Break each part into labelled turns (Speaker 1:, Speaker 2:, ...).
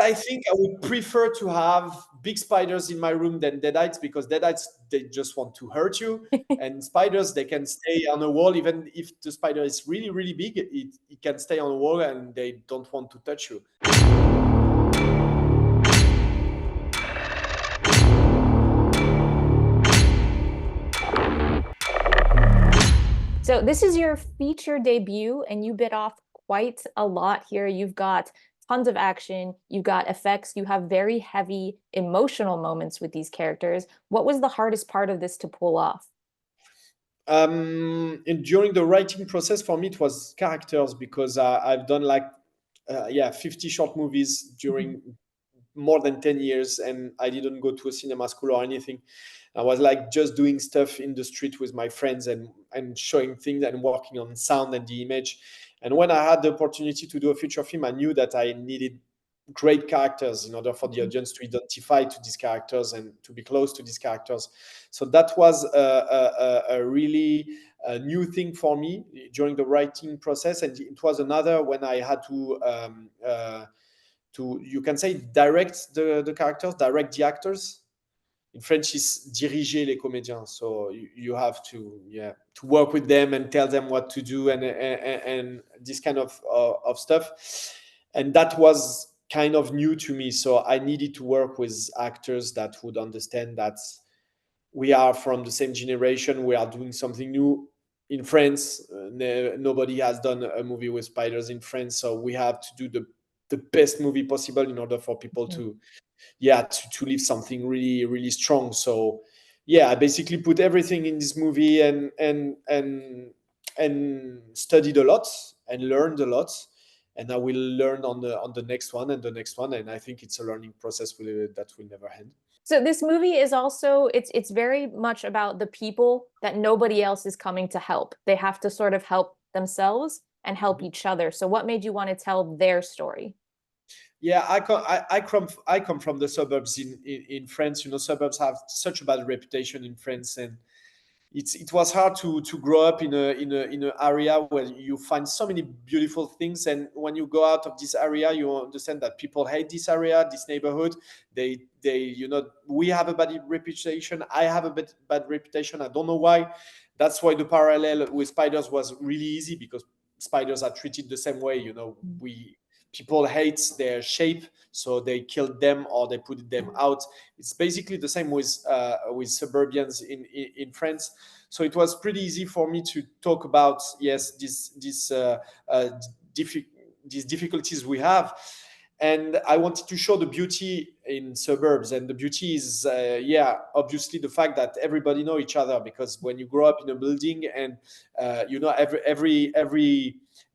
Speaker 1: I think I would prefer to have big spiders in my room than deadites, because deadites, they just want to hurt you, and spiders, they can stay on a wall. Even if the spider is really, really big, it can stay on a wall and they don't want to touch you.
Speaker 2: So this is your feature debut, and you bit off quite a lot here. You've got tons of action, you've got effects, you have very heavy emotional moments with these characters. What was the hardest part of this to pull off?
Speaker 1: And during the writing process, for me, it was characters, because I've done like 50 short movies
Speaker 2: Mhm.
Speaker 1: during more than 10 years, and I didn't go to a cinema school or anything. I was like just doing stuff in the street with my friends, and showing things and working on sound and the image. And when I had the opportunity to do a feature film, I knew that I needed great characters in order for the
Speaker 2: Mhm.
Speaker 1: audience to identify to these characters and to be close to these characters. So that was a really new thing for me during the writing process, and it was another when I had to, you can say, direct the characters, direct the actors. In French, is diriger les comédiens. So you have to, to work with them and tell them what to do, and this kind of stuff. And that was kind of new to me. So I needed to work with actors that would understand that we are from the same generation. We are doing something new in France. Nobody has done a movie with spiders in France, so we have to do the best movie possible in order for people
Speaker 2: Mhm.
Speaker 1: to leave something really, really strong. So I basically put everything in this movie, and studied a lot and learned a lot. And I will learn on the next one and the next one. And I think it's a learning process that will never end.
Speaker 2: So this movie is also it's very much about the people that nobody else is coming to help. They have to sort of help themselves and help each other. So what made you want to tell their story?
Speaker 1: Yeah, I come from the suburbs in France. Suburbs have such a bad reputation in France, and it was hard to grow up in an area where you find so many beautiful things. And when you go out of this area, you understand that people hate this area, this neighborhood. We have a bad reputation. I have a bad reputation. I don't know why. That's why the parallel with spiders was really easy, because spiders are treated the same way. We People hate their shape, so they kill them or they put them out. It's basically the same with suburbians in France. So it was pretty easy for me to talk about, yes, uh, diffi- these difficulties we have. And I wanted to show the beauty in suburbs, and the beauty is obviously the fact that everybody know each other, because when you grow up in a building, and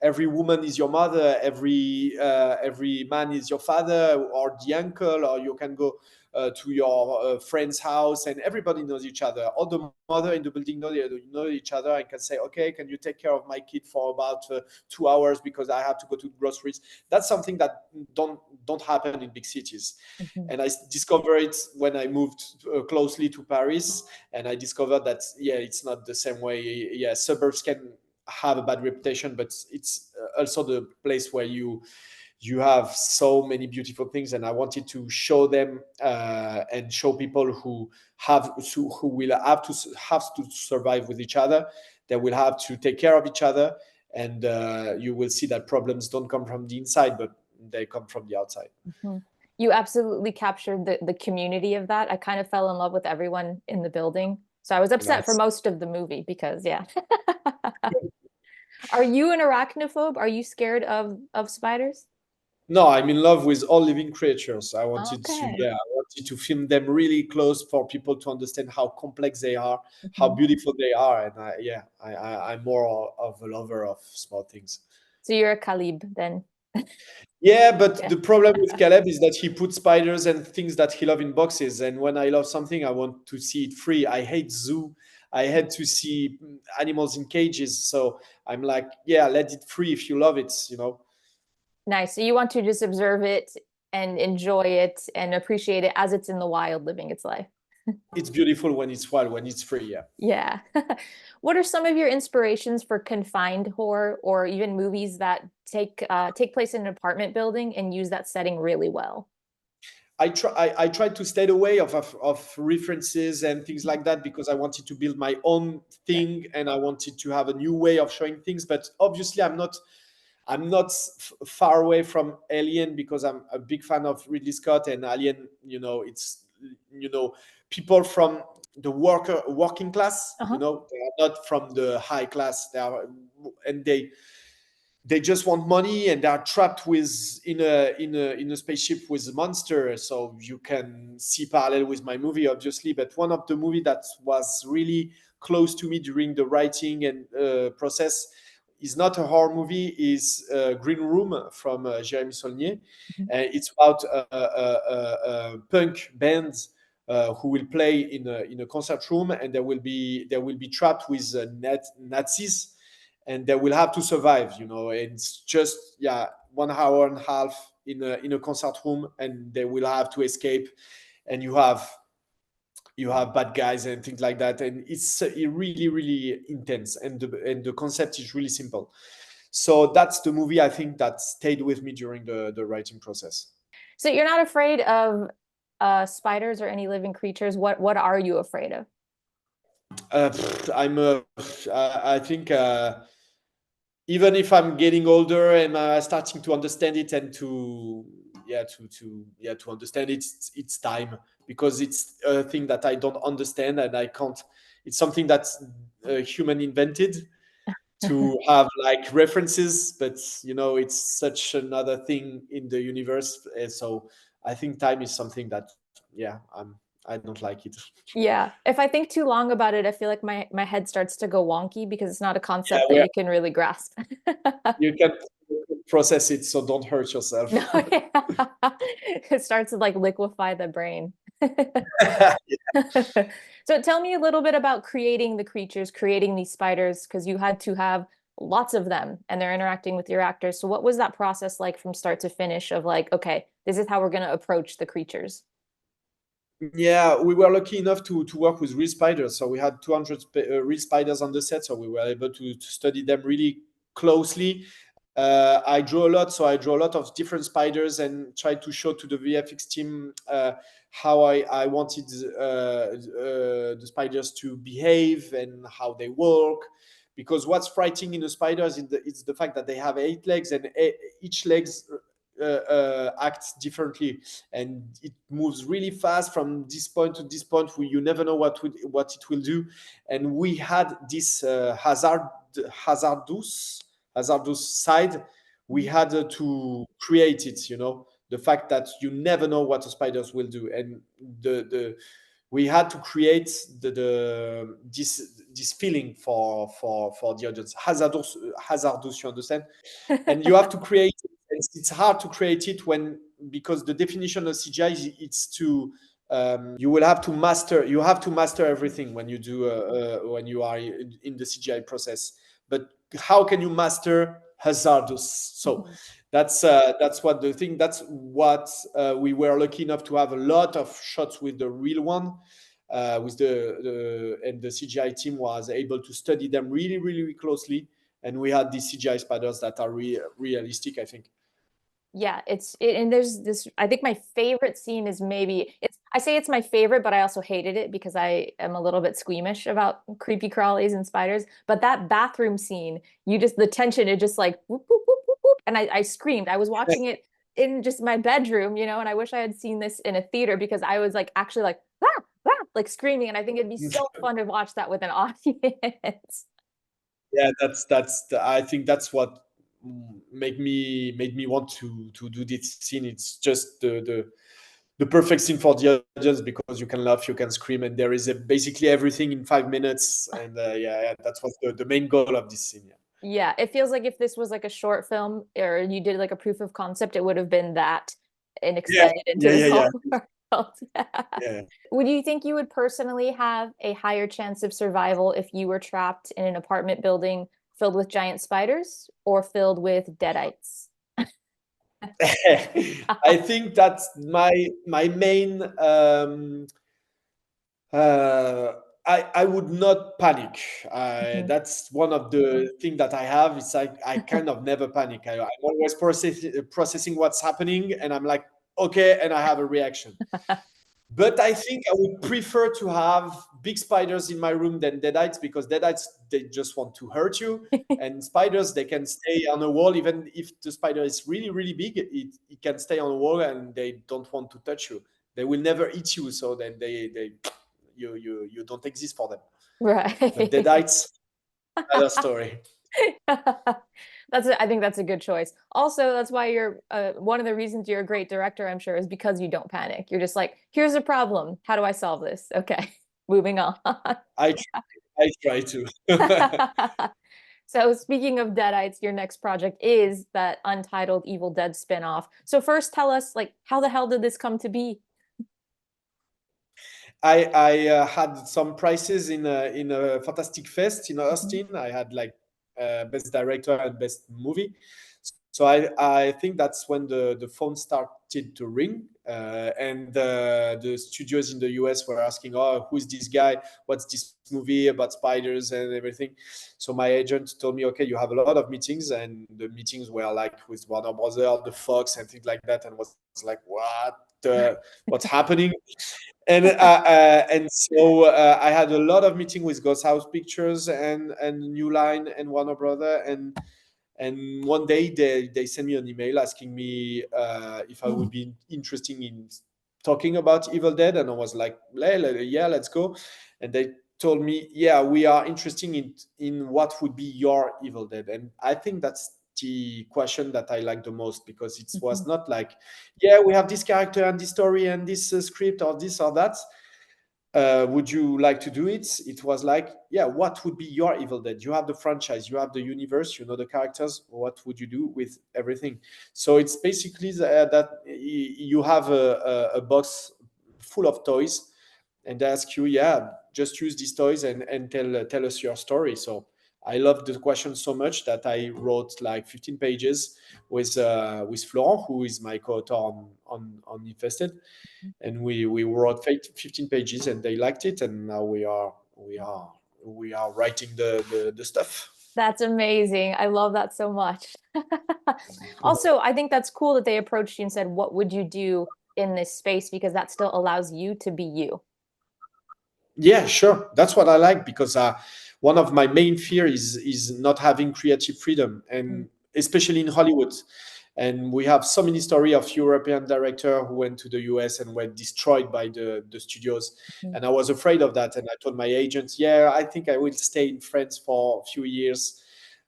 Speaker 1: every woman is your mother, every man is your father or the uncle, or you can go to your friend's house, and everybody knows each other. All the mother in the building know each other, and can say, okay, can you take care of my kid for about 2 hours, because I have to go to groceries. That's something that don't happen in big cities.
Speaker 2: Mhm.
Speaker 1: And I discovered it when I moved closely to Paris, and I discovered that it's not the same way. Yeah, suburbs can have a bad reputation, but it's also the place where you have so many beautiful things. And I wanted to show them, and show people who will have to survive with each other. They will have to take care of each other, and you will see that problems don't come from the inside, but they come from the outside.
Speaker 2: Mhm. You absolutely captured the community of that. I kind of fell in love with everyone in the building. So I was upset for
Speaker 1: Nice.
Speaker 2: most of the movie because yeah. Are you an arachnophobe? Are you scared of spiders?
Speaker 1: No, I'm in love with all living creatures.
Speaker 2: Okay.
Speaker 1: I wanted to film them really close for people to understand how complex they are, how
Speaker 2: Mhm.
Speaker 1: beautiful they are. And I'm more of a lover of small things.
Speaker 2: So you're a Khalib then.
Speaker 1: Yeah, but
Speaker 2: Yeah.
Speaker 1: the problem with Caleb is that he puts spiders and things that he loves in boxes. And when I love something, I want to see it free. I hate zoo. I hate to see animals in cages. So I'm like, yeah, let it free if you love it.
Speaker 2: Nice. So you want to just observe it and enjoy it and appreciate it as it's in the wild living its life.
Speaker 1: It's beautiful when it's wild, when it's free. Yeah.
Speaker 2: Yeah. What are some of your inspirations for confined horror or even movies that take place in an apartment building and use that setting really well?
Speaker 1: I tried to stay away of references and things like that because I wanted to build my own
Speaker 2: Yeah.
Speaker 1: thing and I wanted to have a new way of showing things. But obviously, I'm not far away from Alien because I'm a big fan of Ridley Scott and Alien. It's people from the working class.
Speaker 2: Uh-huh.
Speaker 1: They are not from the high class. And they just want money and they are trapped with in a spaceship with a monster. So you can see parallel with my movie, obviously. But one of the movie that was really close to me during the writing and process is not a horror movie. Is Green Room from Jérémy Saulnier.
Speaker 2: Mhm.
Speaker 1: It's about a punk band who will play in a concert room, and they will be trapped with Nazis, and they will have to survive. And it's just, yeah, 1 hour and a half in a concert room, and they will have to escape, and you have bad guys and things like that, and it's really really intense, and the concept is really simple. So that's the movie I think that stayed with me during the writing process.
Speaker 2: So you're not afraid of spiders or any living creatures. What are you afraid of?
Speaker 1: I think even if I'm getting older and starting to understand it and to understand it, it's time, because it's a thing that I don't understand and I can't. It's something that's human invented to have like references, but it's such another thing in the universe. And so I think time is something that, yeah, I don't like it.
Speaker 2: Yeah. If I think too long about it, I feel like my head starts to go wonky because it's not a
Speaker 1: Yeah,
Speaker 2: concept that
Speaker 1: where
Speaker 2: you can really grasp.
Speaker 1: you can process it, so don't hurt
Speaker 2: No,
Speaker 1: yourself.
Speaker 2: yeah. It starts to like liquefy the brain. So tell me a little bit about creating the creatures, creating these spiders, because you had to have lots of them and they're interacting with your actors. So what was that process like from start to finish of like, okay, this is how we're going to approach the creatures?
Speaker 1: Yeah, we were lucky enough to work with real spiders. So we had 200 real spiders on the set. So we were able to study them really closely. I draw a lot. So I draw a lot of different spiders and try to show to the VFX team how I wanted the spiders to behave and how they work. Because what's frightening in the spiders is the fact that they have 8 legs, and each legs acts differently, and it moves really fast from this point to this point where you never know what it will do. And we had this hazardous side. We
Speaker 2: Mhm.
Speaker 1: had to create it, the fact that you never know what the spiders will do, and the we had to create this feeling for the audience. Hazardous, you understand? And you have to create it. It's hard to create it because the definition of CGI is it's to you have to master everything when you are in the CGI process. But how can you master hazardous? So
Speaker 2: Mhm.
Speaker 1: that's what the thing. That's what we were lucky enough to have a lot of shots with the real one. With the CGI team was able to study them really, really, really closely, and we had these CGI spiders that are realistic, I think.
Speaker 2: Yeah, and there's this, I think my favorite scene is maybe I say it's my favorite, but I also hated it because I am a little bit squeamish about creepy crawlies and spiders. But that bathroom scene, the tension, it just like whoop, whoop, whoop, whoop, whoop, and I screamed. I was watching it in just my bedroom, and I wish I had seen this in a theater because I was like actually like ah, ah, like screaming, and I think it'd be so fun to watch that with an audience.
Speaker 1: Yeah, I think that's what made me want to do this scene. It's just the perfect scene for the audience because you can laugh, you can scream, and there is basically everything in 5 minutes. And yeah, that was the main goal of this scene. Yeah.
Speaker 2: Yeah, it feels like if this was like a short film or you did like a proof of concept, it would have been that and
Speaker 1: Yeah,
Speaker 2: extended into
Speaker 1: yeah,
Speaker 2: this
Speaker 1: yeah,
Speaker 2: whole
Speaker 1: yeah,
Speaker 2: world. Yeah.
Speaker 1: yeah.
Speaker 2: Would you think you would personally have a higher chance of survival if you were trapped in an apartment building filled with giant spiders or filled with deadites?
Speaker 1: I think that's my main Uh, I would not panic.
Speaker 2: Mhm.
Speaker 1: That's one of the thing that I have. It's like I kind of never panic. I'm always processing what's happening, and I'm like, okay, and I have a reaction. But I think I would prefer to have big spiders in my room than deadites, because deadites, they just want to hurt you, and spiders, they can stay on a wall. Even if the spider is really really big, it can stay on a wall and they don't want to touch you. They will never eat you, so then they you don't exist for them. But
Speaker 2: Right.
Speaker 1: deadites, another story.
Speaker 2: I think that's a good choice. Also, that's why you're one of the reasons you're a great director, I'm sure, is because you don't panic. You're just like, here's a problem. How do I solve this? Okay, moving on.
Speaker 1: I I try to.
Speaker 2: So speaking of Deadites, your next project is that untitled Evil Dead spinoff. So first tell us, like, how the hell did this come to be?
Speaker 1: I had some prizes in a Fantastic Fest in
Speaker 2: Mhm.
Speaker 1: Austin. I had like best director and best movie. So I think that's when the phone started to ring, and the studios in the US were asking, "Oh, who is this guy? What's this movie about spiders and everything?" So my agent told me, "Okay, you have a lot of meetings," and the meetings were like with Warner Brothers, the Fox, and things like that, and was like, what's happening?" And so I had a lot of meeting with Ghost House Pictures and New Line and Warner Brother, and one day they sent me an email asking me if I would be interested in talking about Evil Dead, and I was like, yeah, let's go. And they told me, yeah, we are interested in what would be your Evil Dead, and I think that's the question that I like the most, because it was
Speaker 2: Mhm.
Speaker 1: not like, yeah, we have this character and this story and this script or this or that. Would you like to do it? It was like, yeah, what would be your Evil Dead? You have the franchise, you have the universe, you know the characters. What would you do with everything? So it's basically that you have a box full of toys, and they ask you, yeah, just use these toys and tell us your story. So I loved the question so much that I wrote like 15 pages with Florent, who is my co-author on Infested, and we wrote 15 pages, and they liked it, and now we are writing the stuff.
Speaker 2: That's amazing. I love that so much. Also, I think that's cool that they approached you and said, what would you do in this space? Because that still allows you to be you.
Speaker 1: Yeah, sure. That's what I like, because one of my main fear is not having creative freedom,
Speaker 2: Mm.
Speaker 1: and especially in Hollywood. And we have so many story of European director who went to the US and were destroyed by the studios.
Speaker 2: Mhm.
Speaker 1: And I was afraid of that. And I told my agent, yeah, I think I will stay in France for a few years.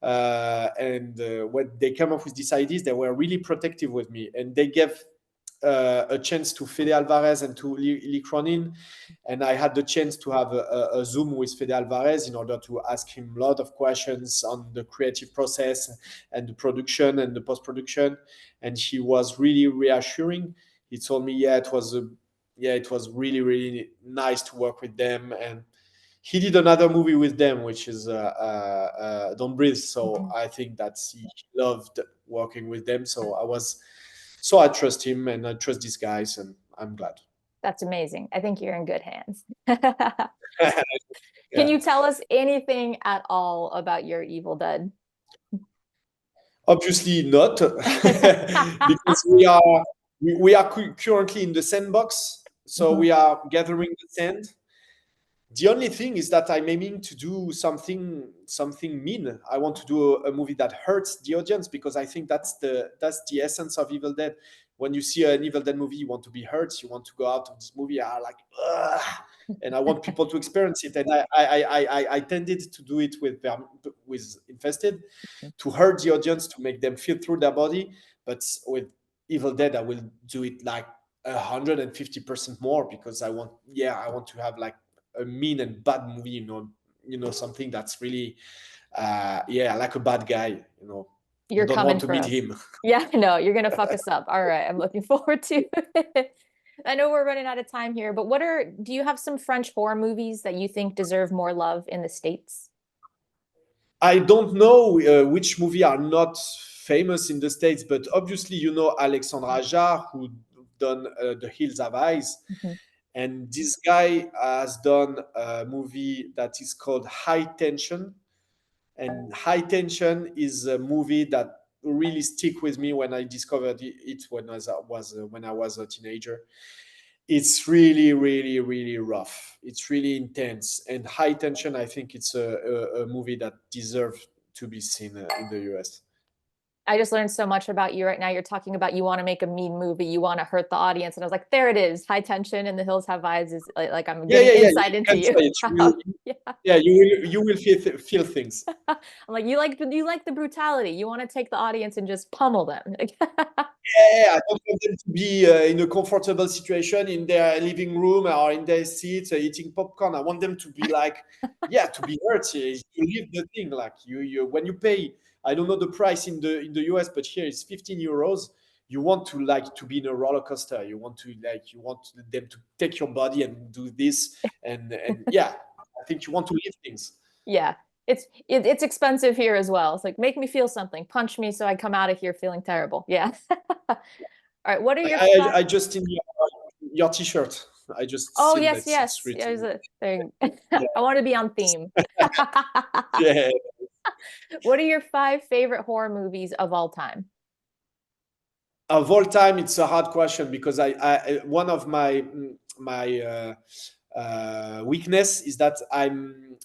Speaker 1: And when they came up with these ideas, they were really protective with me, and they gave a chance to Fede Alvarez and to Lee Cronin, and I had the chance to have a Zoom with Fede Alvarez in order to ask him a lot of questions on the creative process and the production and the post production, and he was really reassuring. He told me, yeah, it was really really nice to work with them, and he did another movie with them, which is Don't Breathe. So
Speaker 2: Mhm.
Speaker 1: I think that he loved working with them. So I trust him and I trust these guys, and I'm glad.
Speaker 2: That's amazing. I think you're in good hands. Can
Speaker 1: Yeah.
Speaker 2: you tell us anything at all about your Evil Dead?
Speaker 1: Obviously not, because we are currently in the sandbox, so
Speaker 2: Mhm.
Speaker 1: we are gathering the sand. The only thing is that I'm aiming to do something mean. I want to do a movie that hurts the audience, because I think that's the essence of Evil Dead. When you see an Evil Dead movie, you want to be hurt. You want to go out of this movie like, ugh, and I want people to experience it. And I tended to do it with Infested, to hurt the audience, to make them feel through their body. But with Evil Dead, I will do it like 150% more, because I want to have like a mean and bad movie, something that's really, like a bad guy. You
Speaker 2: You're
Speaker 1: don't
Speaker 2: coming
Speaker 1: want to
Speaker 2: for
Speaker 1: meet
Speaker 2: us.
Speaker 1: him.
Speaker 2: Yeah, no, you're gonna fuck us up. All right, I'm looking forward to it. I know we're running out of time here, but do you have some French horror movies that you think deserve more love in the States?
Speaker 1: I don't know which movie are not famous in the States, but obviously Alexandre Aja, who done The Hills Have Eyes,
Speaker 2: Mhm.
Speaker 1: And this guy has done a movie that is called High Tension. And High Tension is a movie that really stick with me when I discovered it when I was a teenager. It's really, really, really rough. It's really intense. And High Tension, I think it's a movie that deserves to be seen in the US.
Speaker 2: I just learned so much about you right now. You're talking about you want to make a mean movie, you want to hurt the audience, and I was like, there it is. High Tension and The Hills Have Eyes is like I'm
Speaker 1: Yeah,
Speaker 2: getting
Speaker 1: yeah, yeah.
Speaker 2: insight
Speaker 1: You
Speaker 2: into
Speaker 1: can
Speaker 2: you.
Speaker 1: try it.
Speaker 2: Yeah.
Speaker 1: Yeah, you will feel things.
Speaker 2: I'm like, you like the brutality. You want to take the audience and just pummel them.
Speaker 1: Yeah, I don't want them to be in a comfortable situation in their living room or in their seats eating popcorn. I want them to be like, yeah, to be hurt. You live the thing like you when you pay. I don't know the price in the US, but here it's 15 euros. You want to like to be in a roller coaster. You want them to take your body and do this and yeah, I think you want to live things.
Speaker 2: Yeah. It's expensive here as well. It's like make me feel something. Punch me so I come out of here feeling terrible. Yeah. All right. What are your five?
Speaker 1: I just in your t-shirt. I just
Speaker 2: Oh,
Speaker 1: seen
Speaker 2: yes,
Speaker 1: that it's
Speaker 2: yes. There's
Speaker 1: written.
Speaker 2: a thing.
Speaker 1: Yeah,
Speaker 2: I want to be on theme.
Speaker 1: yeah.
Speaker 2: What are your five favorite horror movies of all time?
Speaker 1: Of all time, it's a hard question because one of my weakness is that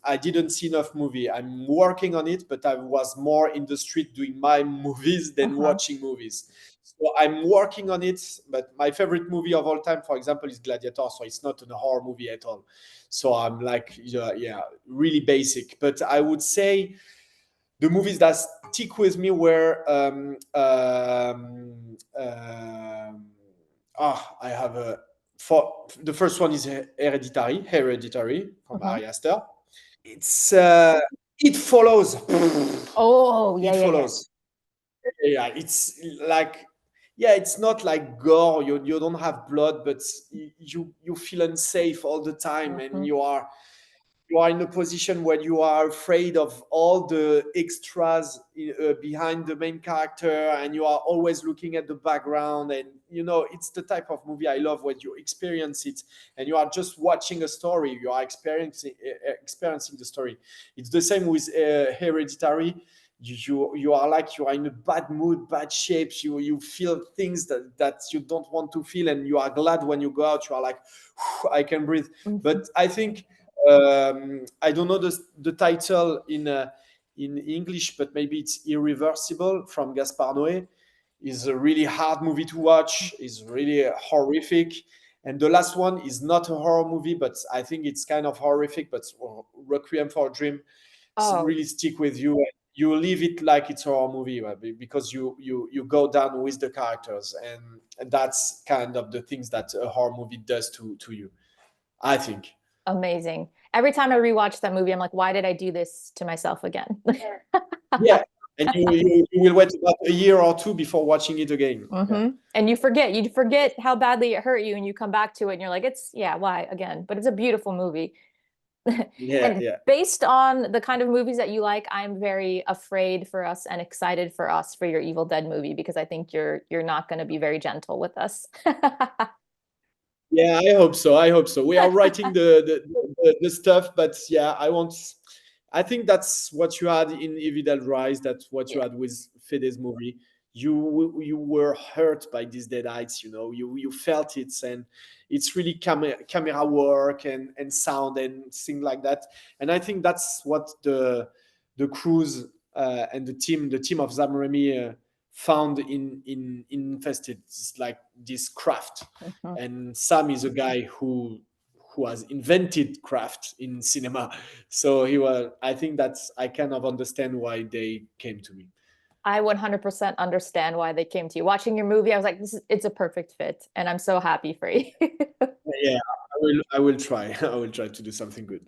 Speaker 1: I didn't see enough movie. I'm working on it, but I was more in the street doing my movies than
Speaker 2: Uh-huh.
Speaker 1: watching movies. So I'm working on it. But my favorite movie of all time, for example, is Gladiator. So it's not a horror movie at all. So I'm like, yeah, really basic. But I would say the movies that stick with me were I have a for the first one is Hereditary from
Speaker 2: Uh-huh.
Speaker 1: Ari Aster. It's it follows.
Speaker 2: Oh, yeah,
Speaker 1: It
Speaker 2: yeah, yeah.
Speaker 1: follows. Yeah, it's like yeah, it's not like gore. You don't have blood, but you feel unsafe all the time, and
Speaker 2: Hmm.
Speaker 1: you are in a position where you are afraid of all the extras behind the main character, and you are always looking at the background. And it's the type of movie I love when you experience it and you are just watching a story. You are experiencing the story. It's the same with Hereditary. You are like you are in a bad mood, bad shapes. You feel things that you don't want to feel, and you are glad when you go out. You are like, I can breathe.
Speaker 2: Hmm.
Speaker 1: But I think I don't know the title in English, but maybe it's Irreversible from Gaspar Noé. Is a really hard movie to watch. Is really horrific. And the last one is not a horror movie, but I think it's kind of horrific. But Requiem for a Dream
Speaker 2: Oh,
Speaker 1: really stick with you. You leave it like it's a horror movie because you go down with the characters, and that's kind of the things that a horror movie does to you. I think.
Speaker 2: amazing. Every time I rewatch that movie, I'm like, why did I do this to myself again?
Speaker 1: Yeah, and you will wait about a year or two before watching it again. Yeah,
Speaker 2: And you forget how badly it hurt you, and you come back to it, and you're like, it's yeah, why again? But it's a beautiful movie.
Speaker 1: yeah,
Speaker 2: And
Speaker 1: yeah,
Speaker 2: based on the kind of movies that you like, I'm very afraid for us and excited for us for your Evil Dead movie because I think you're not going to be very gentle with us.
Speaker 1: yeah. I hope so. I hope so. We are writing the stuff, but yeah, I want. I think that's what you had in Evil Dead Rise. That's what you
Speaker 2: Yeah.
Speaker 1: had with Fede's movie. You were hurt by these deadites. You felt it, and it's really camera work and sound and things like that. And I think that's what the crews and the team of Sam Raimi found in Infested. It's like this craft,
Speaker 2: Mhm.
Speaker 1: and Sam is a guy who has invented craft in cinema. So I think that's I kind of understand why they came to me.
Speaker 2: I 100% understand why they came to you. Watching your movie, I was like, it's a perfect fit, and I'm so happy for you.
Speaker 1: Yeah, I will try. I will try to do something good.